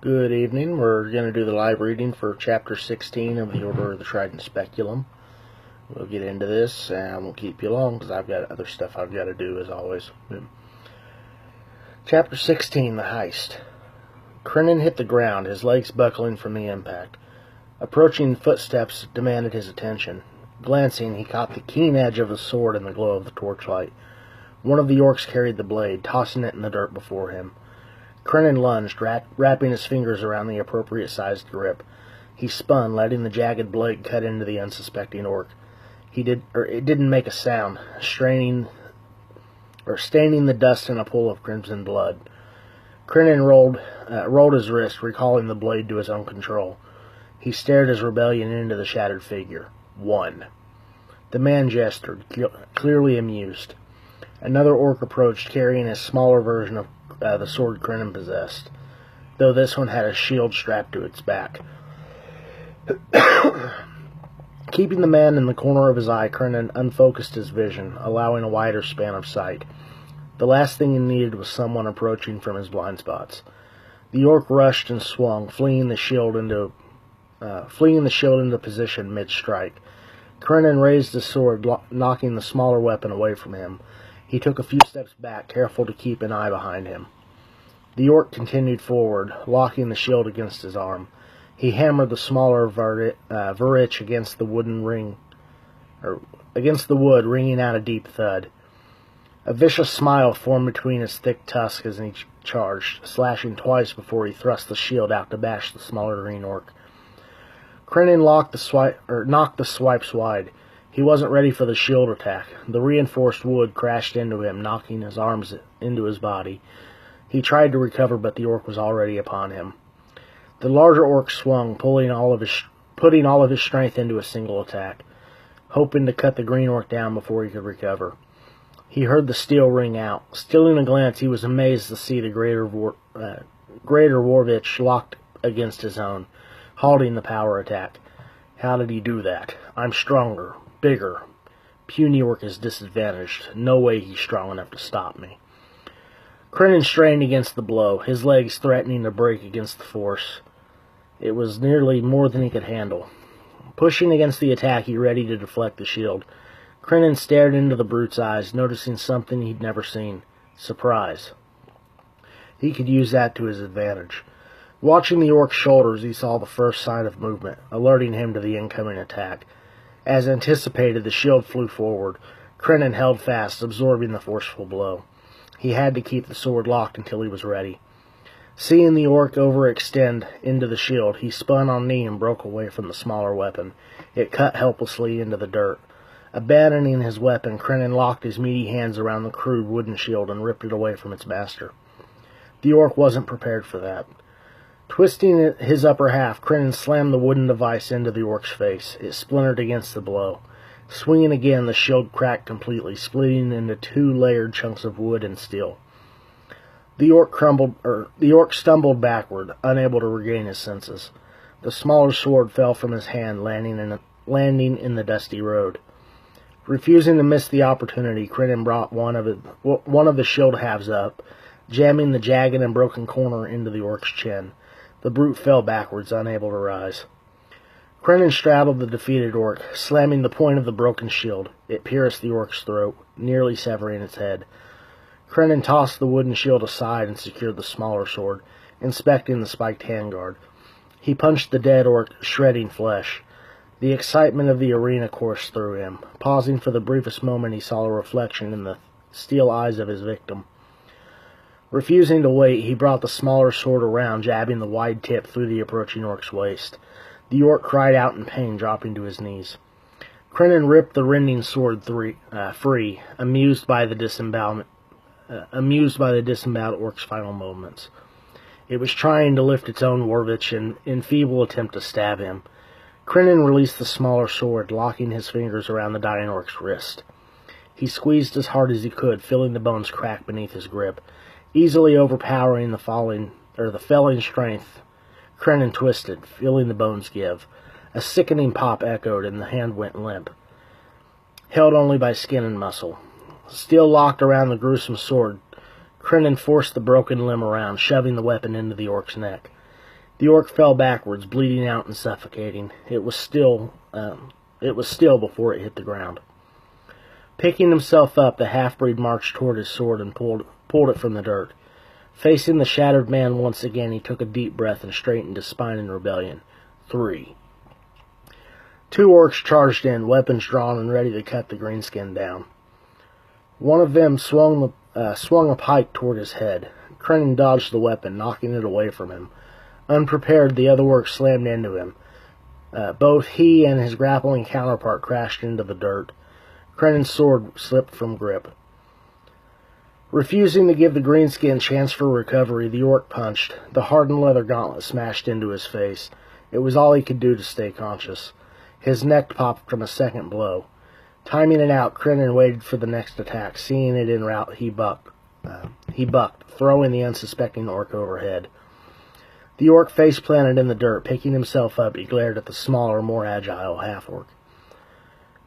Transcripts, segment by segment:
Good evening. We're going to do the live reading for Chapter 16 of the Order of the Trident Speculum. We'll get into this, and I won't keep you long because I've got other stuff I've got to do as always. Chapter 16, The Heist. Crinan hit the ground, his legs buckling from the impact. Approaching footsteps demanded his attention. Glancing, he caught the keen edge of the sword in the glow of the torchlight. One of the orcs carried the blade, tossing it in the dirt before him. Crinan lunged, wrapping his fingers around the appropriate-sized grip. He spun, letting the jagged blade cut into the unsuspecting orc. It didn't make a sound, staining the dust in a pool of crimson blood. Crinan rolled his wrist, recalling the blade to his own control. He stared his rebellion into the shattered figure. One. The man gestured, clearly amused. Another orc approached, carrying a smaller version of the sword Crinan possessed, though this one had a shield strapped to its back. Keeping the man in the corner of his eye, Crinan unfocused his vision, allowing a wider span of sight. The last thing he needed was someone approaching from his blind spots. The orc rushed and swung, fleeing the shield into position mid-strike. Crinan raised his sword, knocking the smaller weapon away from him. He took a few steps back, careful to keep an eye behind him. The orc continued forward, locking the shield against his arm. He hammered the smaller Verich against the wood, ringing out a deep thud. A vicious smile formed between his thick tusks as he charged, slashing twice before he thrust the shield out to bash the smaller green orc. Crinan knocked the swipes wide. He wasn't ready for the shield attack. The reinforced wood crashed into him, knocking his arms into his body. He tried to recover, but the orc was already upon him. The larger orc swung, putting all of his strength into a single attack, hoping to cut the green orc down before he could recover. He heard the steel ring out. Stealing a glance, he was amazed to see the greater Warvich locked against his own, halting the power attack. How did he do that? I'm stronger. Bigger. Puny orc is disadvantaged. No way he's strong enough to stop me. Crinan strained against the blow, his legs threatening to break against the force. It was nearly more than he could handle. Pushing against the attack, he readied to deflect the shield. Crinan stared into the brute's eyes, noticing something he'd never seen. Surprise. He could use that to his advantage. Watching the orc's shoulders, he saw the first sign of movement, alerting him to the incoming attack. As anticipated, the shield flew forward. Crinan held fast, absorbing the forceful blow. He had to keep the sword locked until he was ready. Seeing the orc overextend into the shield, he spun on knee and broke away from the smaller weapon. It cut helplessly into the dirt. Abandoning his weapon, Crinan locked his meaty hands around the crude wooden shield and ripped it away from its master. The orc wasn't prepared for that. Twisting his upper half, Crinan slammed the wooden device into the orc's face. It splintered against the blow. Swinging again, the shield cracked completely, splitting into two layered chunks of wood and steel. The orc stumbled backward, unable to regain his senses. The smaller sword fell from his hand, landing in the dusty road. Refusing to miss the opportunity, Crinan brought one of the shield halves up, jamming the jagged and broken corner into the orc's chin. The brute fell backwards, unable to rise. Crinan straddled the defeated orc, slamming the point of the broken shield. It pierced the orc's throat, nearly severing its head. Crinan tossed the wooden shield aside and secured the smaller sword, inspecting the spiked handguard. He punched the dead orc, shredding flesh. The excitement of the arena coursed through him. Pausing for the briefest moment, he saw a reflection in the steel eyes of his victim. Refusing to wait, he brought the smaller sword around, jabbing the wide tip through the approaching orc's waist. The orc cried out in pain, dropping to his knees. Crinan ripped the rending sword free, amused by the disemboweled orc's final moments. It was trying to lift its own Warvich in feeble attempt to stab him. Crinan released the smaller sword, locking his fingers around the dying orc's wrist. He squeezed as hard as he could, feeling the bones crack beneath his grip. Easily overpowering the felling strength, Crinan twisted, feeling the bones give. A sickening pop echoed, and the hand went limp, held only by skin and muscle. Still locked around the gruesome sword, Crinan forced the broken limb around, shoving the weapon into the orc's neck. The orc fell backwards, bleeding out and suffocating. It was still before it hit the ground. Picking himself up, the half-breed marched toward his sword and pulled it from the dirt. Facing the shattered man once again, he took a deep breath and straightened his spine in rebellion. 3. 2 orcs charged in, weapons drawn and ready to cut the greenskin down. One of them swung a pike toward his head. Krenin dodged the weapon, knocking it away from him. Unprepared, the other orc slammed into him. Both he and his grappling counterpart crashed into the dirt. Krenin's sword slipped from grip. Refusing to give the greenskin chance for recovery, the orc punched. The hardened leather gauntlet smashed into his face. It was all he could do to stay conscious. His neck popped from a second blow. Timing it out, Krenin waited for the next attack. Seeing it en route, he bucked, throwing the unsuspecting orc overhead. The orc face-planted in the dirt. Picking himself up, he glared at the smaller, more agile half-orc.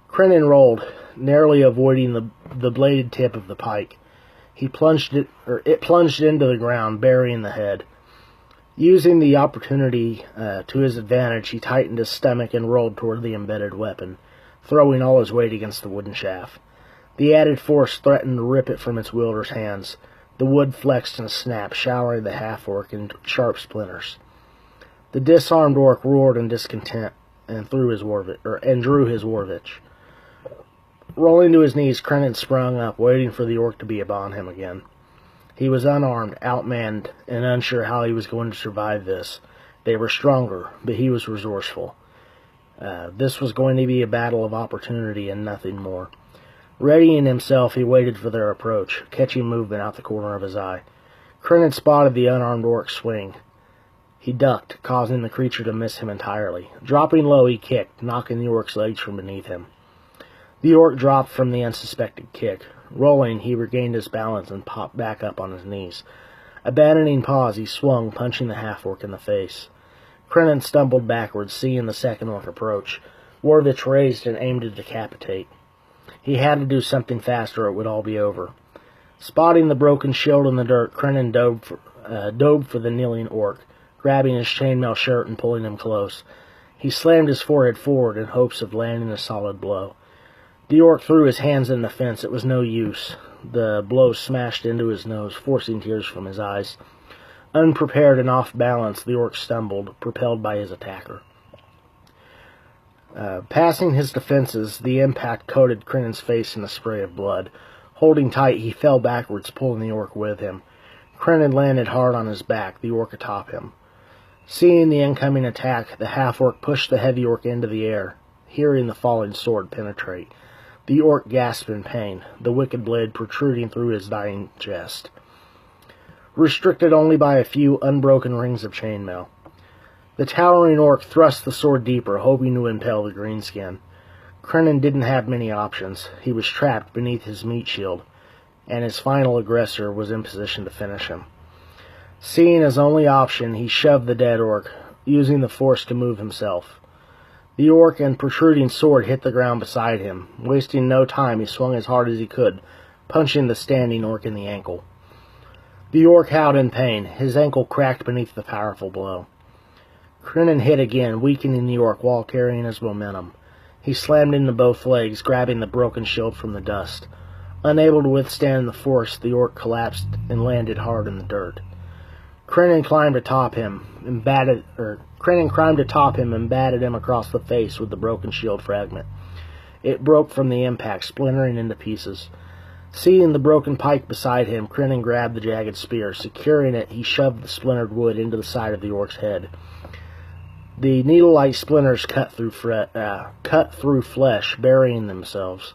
Krenin rolled, narrowly avoiding the bladed tip of the pike. It plunged into the ground, burying the head. Using the opportunity to his advantage, he tightened his stomach and rolled toward the embedded weapon, throwing all his weight against the wooden shaft. The added force threatened to rip it from its wielder's hands. The wood flexed and snapped, showering the half-orc in sharp splinters. The disarmed orc roared in discontent and drew his Warvich. Rolling to his knees, Krenin sprung up, waiting for the orc to be upon him again. He was unarmed, outmanned, and unsure how he was going to survive this. They were stronger, but he was resourceful. This was going to be a battle of opportunity and nothing more. Readying himself, he waited for their approach, catching movement out the corner of his eye. Krenin spotted the unarmed orc swing. He ducked, causing the creature to miss him entirely. Dropping low, he kicked, knocking the orc's legs from beneath him. The orc dropped from the unsuspected kick. Rolling, he regained his balance and popped back up on his knees. Abandoning pause, he swung, punching the half-orc in the face. Krenin stumbled backwards, seeing the second orc approach. Warvich raised and aimed to decapitate. He had to do something fast or it would all be over. Spotting the broken shield in the dirt, Krenin dove for the kneeling orc, grabbing his chainmail shirt and pulling him close. He slammed his forehead forward in hopes of landing a solid blow. The orc threw his hands in the fence. It was no use. The blow smashed into his nose, forcing tears from his eyes. Unprepared and off balance, the orc stumbled, propelled by his attacker. Passing his defenses, the impact coated Krenin's face in a spray of blood. Holding tight, he fell backwards, pulling the orc with him. Krenin landed hard on his back, the orc atop him. Seeing the incoming attack, the half-orc pushed the heavy orc into the air, hearing the falling sword penetrate. The orc gasped in pain, the wicked blade protruding through his dying chest, restricted only by a few unbroken rings of chainmail. The towering orc thrust the sword deeper, hoping to impale the greenskin. Krenin didn't have many options. He was trapped beneath his meat shield, and his final aggressor was in position to finish him. Seeing his only option, he shoved the dead orc, using the force to move himself. The orc and protruding sword hit the ground beside him. Wasting no time, he swung as hard as he could, punching the standing orc in the ankle. The orc howled in pain. His ankle cracked beneath the powerful blow. Krenin hit again, weakening the orc while carrying his momentum. He slammed into both legs, grabbing the broken shield from the dust. Unable to withstand the force, the orc collapsed and landed hard in the dirt. Krenin climbed atop him and batted him across the face with the broken shield fragment. It broke from the impact, splintering into pieces. Seeing the broken pike beside him, Krenin grabbed the jagged spear. Securing it, he shoved the splintered wood into the side of the orc's head. The needle-like splinters cut through flesh, burying themselves.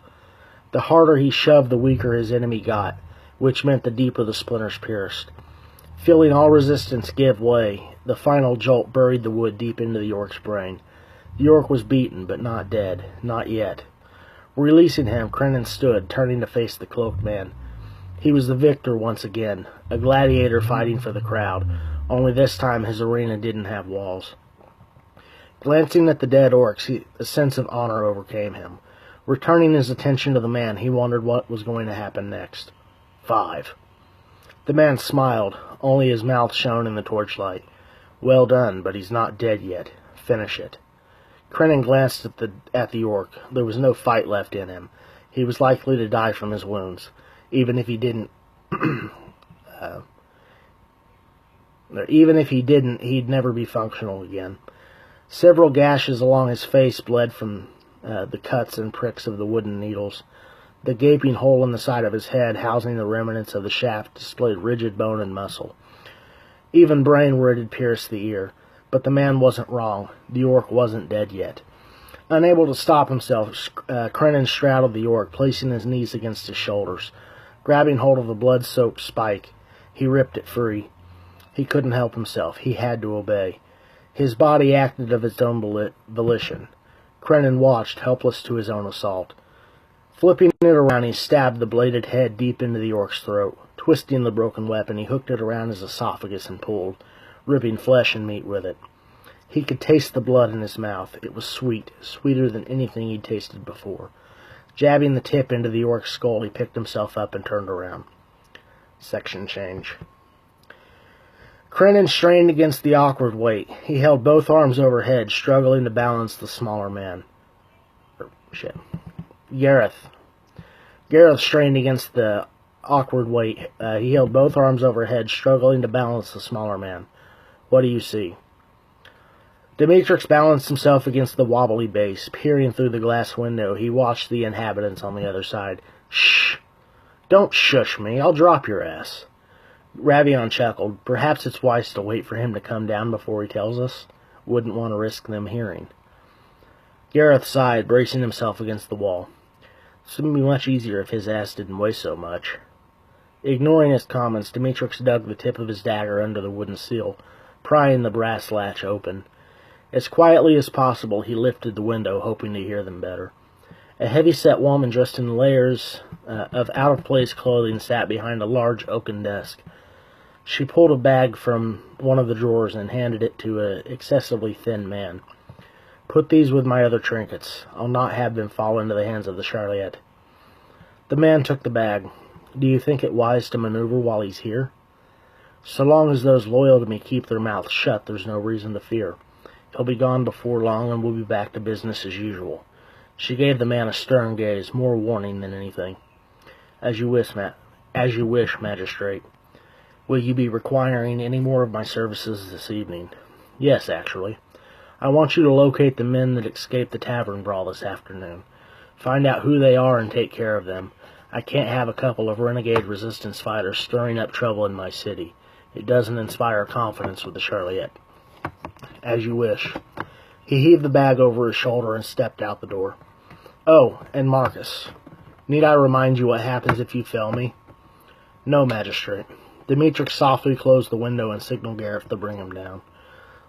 The harder he shoved, the weaker his enemy got, which meant the deeper the splinters pierced. Feeling all resistance give way, the final jolt buried the wood deep into the orc's brain. The orc was beaten, but not dead. Not yet. Releasing him, Krenin stood, turning to face the cloaked man. He was the victor once again, a gladiator fighting for the crowd, only this time his arena didn't have walls. Glancing at the dead orcs, a sense of honor overcame him. Returning his attention to the man, he wondered what was going to happen next. 5. The man smiled, only his mouth shone in the torchlight. Well done, but he's not dead yet. Finish it. Crenin glanced at the orc. There was no fight left in him. He was likely to die from his wounds. Even if he didn't, he'd never be functional again. Several gashes along his face bled from the cuts and pricks of the wooden needles. The gaping hole in the side of his head, housing the remnants of the shaft, displayed rigid bone and muscle. Even brain where it had pierced the ear. But the man wasn't wrong. The orc wasn't dead yet. Unable to stop himself, Crenin straddled the orc, placing his knees against his shoulders. Grabbing hold of the blood-soaked spike, he ripped it free. He couldn't help himself. He had to obey. His body acted of its own volition. Crenin watched, helpless to his own assault. Flipping it around, he stabbed the bladed head deep into the orc's throat. Twisting the broken weapon, he hooked it around his esophagus and pulled, ripping flesh and meat with it. He could taste the blood in his mouth. It was sweet, sweeter than anything he'd tasted before. Jabbing the tip into the orc's skull, he picked himself up and turned around. Section change. Crenin strained against the awkward weight. He held both arms overhead, struggling to balance the smaller man. Gareth strained against the awkward weight. He held both arms overhead, struggling to balance the smaller man. What do you see? Demetrix balanced himself against the wobbly base. Peering through the glass window, he watched the inhabitants on the other side. Shh! Don't shush me. I'll drop your ass. Ravion chuckled. Perhaps it's wise to wait for him to come down before he tells us. Wouldn't want to risk them hearing. Gareth sighed, bracing himself against the wall. This would be much easier if his ass didn't weigh so much. Ignoring his comments, Demetrix dug the tip of his dagger under the wooden seal, prying the brass latch open. As quietly as possible, he lifted the window, hoping to hear them better. A heavy-set woman dressed in layers of out-of-place clothing sat behind a large oaken desk. She pulled a bag from one of the drawers and handed it to an excessively thin man. Put these with my other trinkets. I'll not have them fall into the hands of the Charliette. The man took the bag. Do you think it wise to maneuver while he's here? So long as those loyal to me keep their mouths shut, there's no reason to fear. He'll be gone before long, and we'll be back to business as usual. She gave the man a stern gaze, more warning than anything. As you wish, magistrate. Will you be requiring any more of my services this evening? Yes, actually. I want you to locate the men that escaped the tavern brawl this afternoon. Find out who they are and take care of them. I can't have a couple of renegade resistance fighters stirring up trouble in my city. It doesn't inspire confidence with the Charliette. As you wish. He heaved the bag over his shoulder and stepped out the door. Oh, and Marcus. Need I remind you what happens if you fail me? No, magistrate. Demetrix softly closed the window and signaled Gareth to bring him down.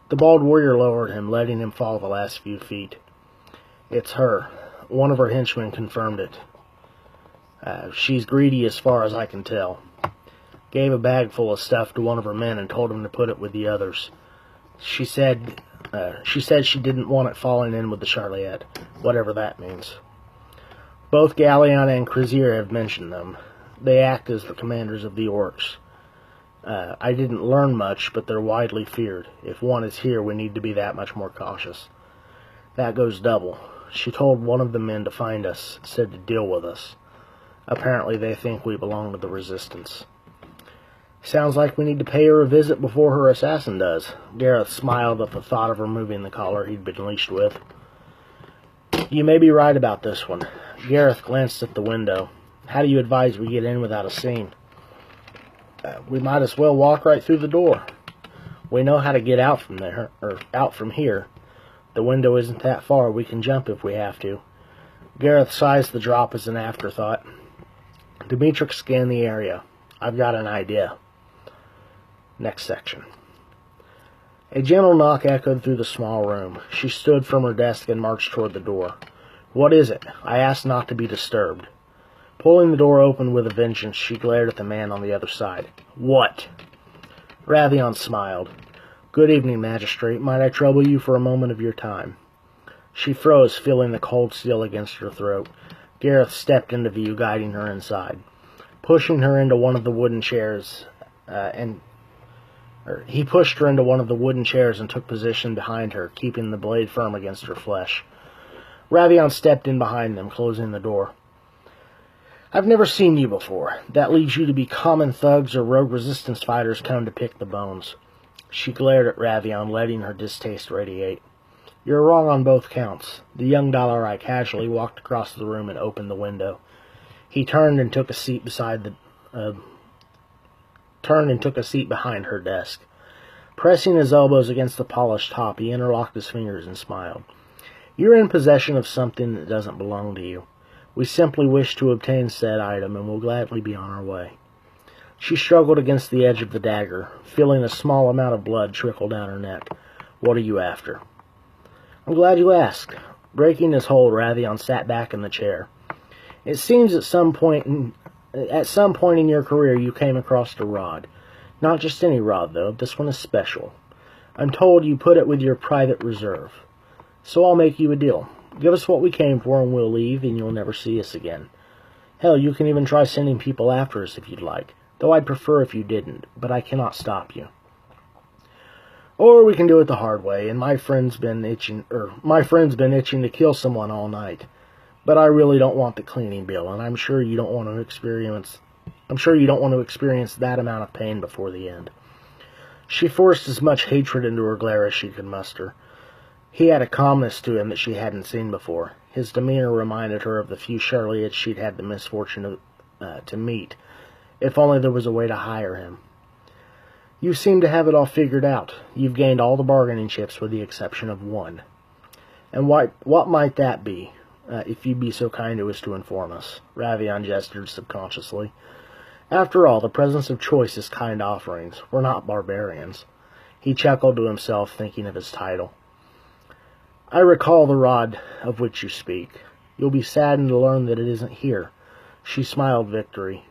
The bald warrior lowered him, letting him fall the last few feet. It's her. One of her henchmen confirmed it. She's greedy as far as I can tell. Gave a bag full of stuff to one of her men and told him to put it with the others. She said she didn't want it falling in with the Charliette, whatever that means. Both Galliana and Krazier have mentioned them. They act as the commanders of the orcs. I didn't learn much, but they're widely feared. If one is here, we need to be that much more cautious. That goes double. She told one of the men to find us, said to deal with us. Apparently they think we belong to the Resistance. Sounds like we need to pay her a visit before her assassin does. Gareth smiled at the thought of removing the collar he'd been leashed with. You may be right about this one. Gareth glanced at the window. How do you advise we get in without a scene? We might as well walk right through the door. We know how to get out from there, or out from here. The window isn't that far. We can jump if we have to. Gareth sized the drop as an afterthought. Demetrix scanned the area. I've got an idea. Next section. A gentle knock echoed through the small room. She stood from her desk and marched toward the door. What is it? I asked not to be disturbed. Pulling the door open with a vengeance, she glared at the man on the other side. What? Ravion smiled. Good evening, magistrate. Might I trouble you for a moment of your time? She froze, feeling the cold steel against her throat. Gareth stepped into view, guiding her inside. Pushing her into one of the wooden chairs, and He pushed her into one of the wooden chairs and took position behind her, keeping the blade firm against her flesh. Ravion stepped in behind them, closing the door. I've never seen you before. That leads you to be common thugs or rogue resistance fighters come to pick the bones. She glared at Ravion, letting her distaste radiate. You're wrong on both counts. The young Dalarai casually walked across the room and opened the window. He turned and took a seat behind her desk. Pressing his elbows against the polished top, he interlocked his fingers and smiled. You're in possession of something that doesn't belong to you. We simply wish to obtain said item and will gladly be on our way. She struggled against the edge of the dagger, feeling a small amount of blood trickle down her neck. What are you after? I'm glad you asked. Breaking his hold, Ravion sat back in the chair. It seems at some point in your career you came across a rod. Not just any rod, though. This one is special. I'm told you put it with your private reserve. So I'll make you a deal. Give us what we came for and we'll leave, and you'll never see us again. Hell, you can even try sending people after us if you'd like, though I'd prefer if you didn't, but I cannot stop you. Or we can do it the hard way, and my friend's been itching to kill someone all night. But I really don't want the cleaning bill, and I'm sure you don't want to experience that amount of pain before the end. She forced as much hatred into her glare as she could muster. He had a calmness to him that she hadn't seen before. His demeanor reminded her of the few Charliettes she'd had the misfortune to meet. If only there was a way to hire him. You seem to have it all figured out. You've gained all the bargaining chips with the exception of one. And what might that be, if you'd be so kind as to inform us? Ravion gestured subconsciously. After all, the presence of choice is kind offerings. We're not barbarians. He chuckled to himself, thinking of his title. I recall the rod of which you speak. You'll be saddened to learn that it isn't here. She smiled victory.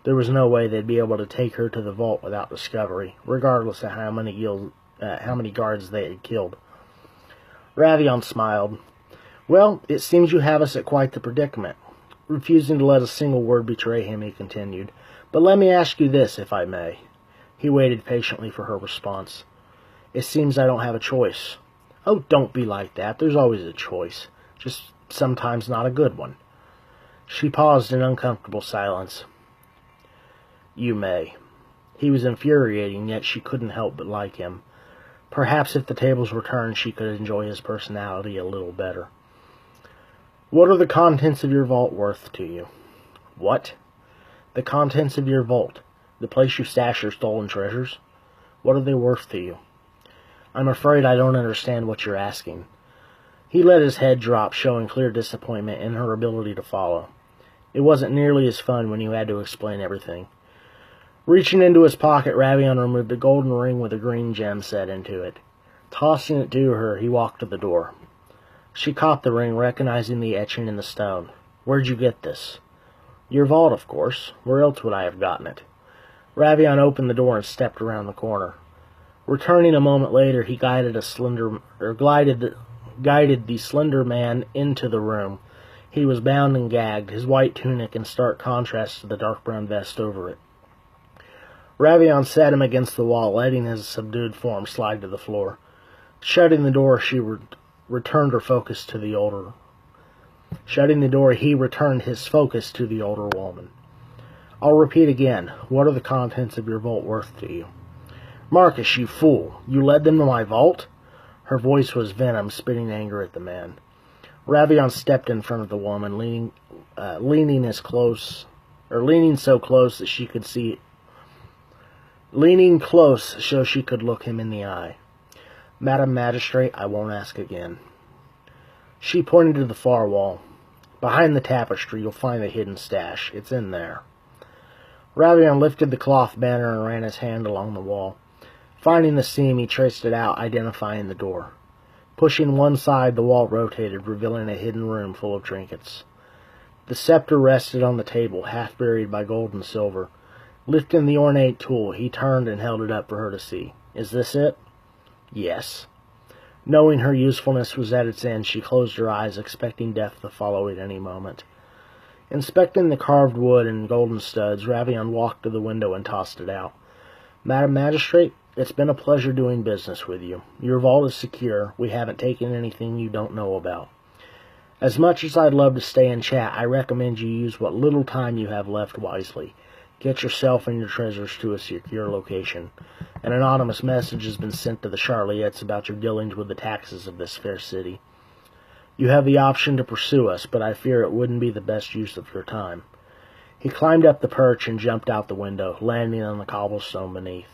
There was no way they'd be able to take her to the vault without discovery, regardless of how many guards they had killed. Ravion smiled. Well, it seems you have us at quite the predicament. Refusing to let a single word betray him, he continued. But let me ask you this, if I may. He waited patiently for her response. It seems I don't have a choice. Oh, don't be like that. There's always a choice. Just sometimes not a good one. She paused in uncomfortable silence. You may. He was infuriating, yet she couldn't help but like him. Perhaps if the tables were turned, she could enjoy his personality a little better. What are the contents of your vault worth to you? What? The contents of your vault. The place you stash your stolen treasures. What are they worth to you? I'm afraid I don't understand what you're asking. He let his head drop, showing clear disappointment in her ability to follow. It wasn't nearly as fun when you had to explain everything. Reaching into his pocket, Ravion removed a golden ring with a green gem set into it. Tossing it to her, he walked to the door. She caught the ring, recognizing the etching in the stone. Where'd you get this? Your vault, of course. Where else would I have gotten it? Ravion opened the door and stepped around the corner. Returning a moment later, he guided the slender man into the room. He was bound and gagged, his white tunic in stark contrast to the dark brown vest over it. Ravion sat him against the wall, letting his subdued form slide to the floor. Shutting the door, he returned his focus to the older woman. I'll repeat again. What are the contents of your vault worth to you? Marcus, you fool! You led them to my vault? Her voice was venom, spitting anger at the man. Ravion stepped in front of the woman, leaning so close that she could see. Leaning close so she could look him in the eye. Madam Magistrate, I won't ask again. She pointed to the far wall. Behind the tapestry, you'll find the hidden stash. It's in there. Ravion lifted the cloth banner and ran his hand along the wall. Finding the seam, he traced it out, identifying the door. Pushing one side, the wall rotated, revealing a hidden room full of trinkets. The scepter rested on the table, half buried by gold and silver. Lifting the ornate tool, he turned and held it up for her to see. Is this it? Yes. Knowing her usefulness was at its end, she closed her eyes, expecting death to follow at any moment. Inspecting the carved wood and golden studs, Ravion walked to the window and tossed it out. Madam Magistrate, It's been a pleasure doing business with you. Your vault is secure. We haven't taken anything you don't know about. As much as I'd love to stay and chat, I recommend you use what little time you have left wisely. Get yourself and your treasures to a secure location. An anonymous message has been sent to the Charliettes about your dealings with the taxes of this fair city. You have the option to pursue us, but I fear it wouldn't be the best use of your time. He climbed up the perch and jumped out the window, landing on the cobblestone beneath.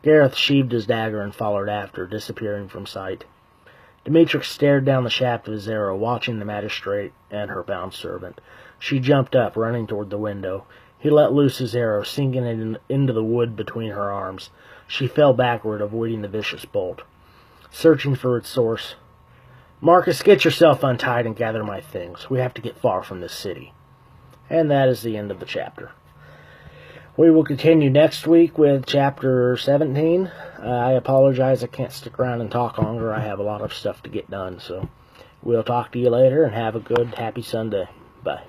Gareth sheathed his dagger and followed after, disappearing from sight. Demetrix stared down the shaft of his arrow, watching the magistrate and her bound servant. She jumped up, running toward the window. He let loose his arrow, sinking it into the wood between her arms. She fell backward, avoiding the vicious bolt. Searching for its source. "Marcus, get yourself untied and gather my things. We have to get far from this city." And that is the end of the chapter. We will continue next week with Chapter 17. I apologize I can't stick around and talk longer. I have a lot of stuff to get done. So we'll talk to you later, and have a good, happy Sunday. Bye.